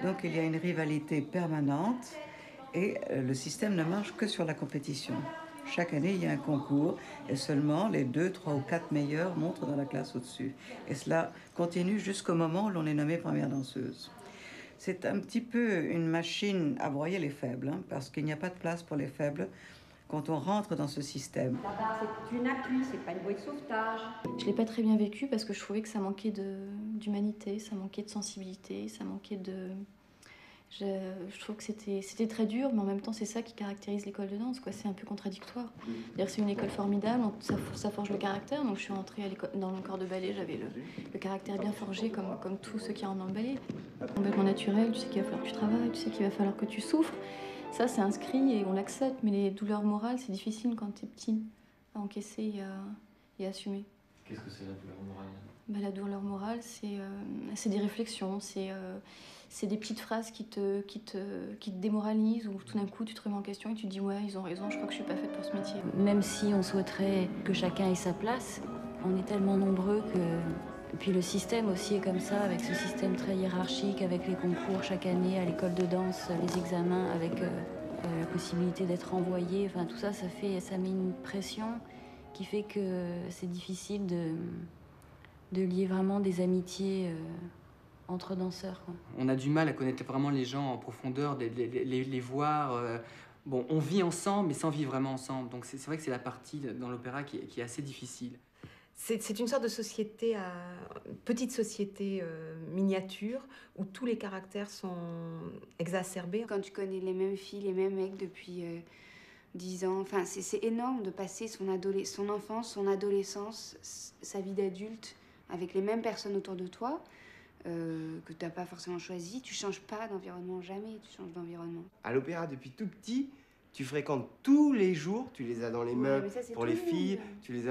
Donc il y a une rivalité permanente et le système ne marche que sur la compétition. Chaque année, il y a un concours et seulement les 2, 3 ou 4 meilleurs montent dans la classe au-dessus. Et cela continue jusqu'au moment où l'on est nommé première danseuse. C'est un petit peu une machine à broyer les faibles, hein, parce qu'il n'y a pas de place pour les faibles quand on rentre dans ce système. La barre, c'est une appui, c'est pas une bouée de sauvetage. Je l'ai pas très bien vécu parce que je trouvais que ça manquait d'humanité, ça manquait de sensibilité, ça manquait de... Je trouve que c'était très dur, mais en même temps, c'est ça qui caractérise l'école de danse, quoi. C'est un peu contradictoire. C'est une école formidable, ça forge le caractère. Donc, je suis rentrée dans le corps de ballet, j'avais le caractère bien forgé, comme tous ceux qui rentrent dans le ballet. Complètement naturel, tu sais qu'il va falloir que tu travailles, tu sais qu'il va falloir que tu souffres. Ça, c'est inscrit et on l'accepte, mais les douleurs morales, c'est difficile quand t'es petit à encaisser et à assumer. Qu'est-ce que c'est la douleur morale? La douleur morale, c'est des réflexions, c'est des petites phrases qui te démoralisent, ou tout d'un coup tu te remets en question et tu te dis ouais, ils ont raison, je crois que je suis pas faite pour ce métier. Même si on souhaiterait que chacun ait sa place, on est tellement nombreux que... Et puis le système aussi est comme ça, avec ce système très hiérarchique, avec les concours chaque année à l'école de danse, les examens, avec la possibilité d'être envoyé. Enfin tout ça, ça met une pression qui fait que c'est difficile de lier vraiment des amitiés entre danseurs, quoi. On a du mal à connaître vraiment les gens en profondeur, les voir. Bon, on vit ensemble, mais sans vivre vraiment ensemble. Donc c'est vrai que c'est la partie dans l'opéra qui est assez difficile. C'est une sorte de société, petite société miniature, où tous les caractères sont exacerbés. Quand tu connais les mêmes filles, les mêmes mecs depuis 10 ans, enfin, c'est énorme de passer son enfance, son adolescence, sa vie d'adulte avec les mêmes personnes autour de toi, que tu n'as pas forcément choisi. Tu changes pas d'environnement, jamais tu changes d'environnement. À l'opéra, depuis tout petit, tu fréquentes tous les jours, tu les as dans les mains pour les filles, tu les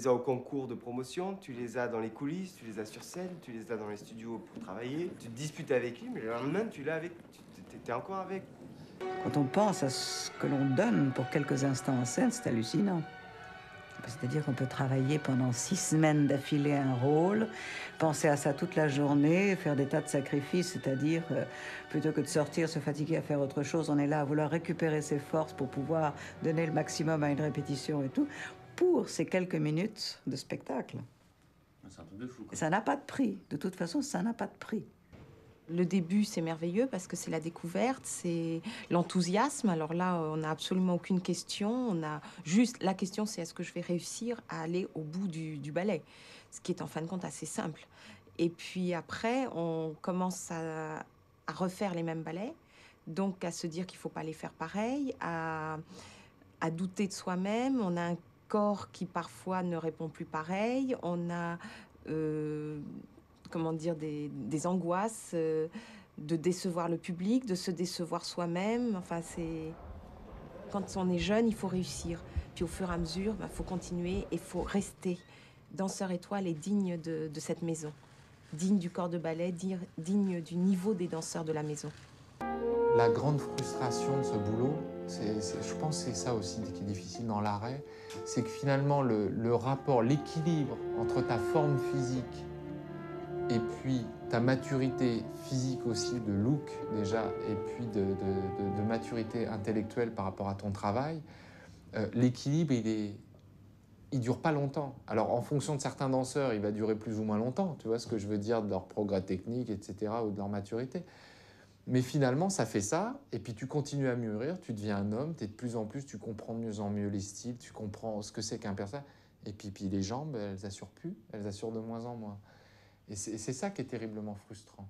as au concours de promotion, tu les as dans les coulisses, tu les as sur scène, tu les as dans les studios pour travailler. Tu te disputes avec lui, mais le lendemain, tu es encore avec. Quand on pense à ce que l'on donne pour quelques instants en scène, c'est hallucinant. C'est-à-dire qu'on peut travailler pendant 6 semaines d'affilée un rôle, penser à ça toute la journée, faire des tas de sacrifices, c'est-à-dire plutôt que de sortir, se fatiguer à faire autre chose, on est là à vouloir récupérer ses forces pour pouvoir donner le maximum à une répétition et tout, pour ces quelques minutes de spectacle. C'est un truc de fou, quoi. Ça n'a pas de prix. De toute façon, ça n'a pas de prix. Le début, c'est merveilleux parce que c'est la découverte, c'est l'enthousiasme. Alors là, on n'a absolument aucune question. On a juste la question, c'est est-ce que je vais réussir à aller au bout du ballet, ce qui est en fin de compte assez simple. Et puis après, on commence à refaire les mêmes ballets, donc à se dire qu'il ne faut pas les faire pareil, à douter de soi-même. On a un corps qui parfois ne répond plus pareil. On a comment dire, des angoisses, de décevoir le public, de se décevoir soi-même. Enfin, quand on est jeune, il faut réussir. Puis au fur et à mesure, il faut continuer et il faut rester. Danseur étoile est digne de cette maison, digne du corps de ballet, digne du niveau des danseurs de la maison. La grande frustration de ce boulot, je pense que c'est ça aussi qui est difficile dans l'arrêt, c'est que finalement le rapport, l'équilibre entre ta forme physique et puis ta maturité physique aussi, de look déjà, et puis de maturité intellectuelle par rapport à ton travail, l'équilibre, il dure pas longtemps. Alors en fonction de certains danseurs, il va durer plus ou moins longtemps, tu vois ce que je veux dire, de leur progrès technique, etc., ou de leur maturité. Mais finalement, ça fait ça, et puis tu continues à mûrir, tu deviens un homme, de plus en plus, tu comprends de mieux en mieux les styles, tu comprends ce que c'est qu'un personnage, et puis les jambes, elles assurent plus, elles assurent de moins en moins. Et c'est ça qui est terriblement frustrant.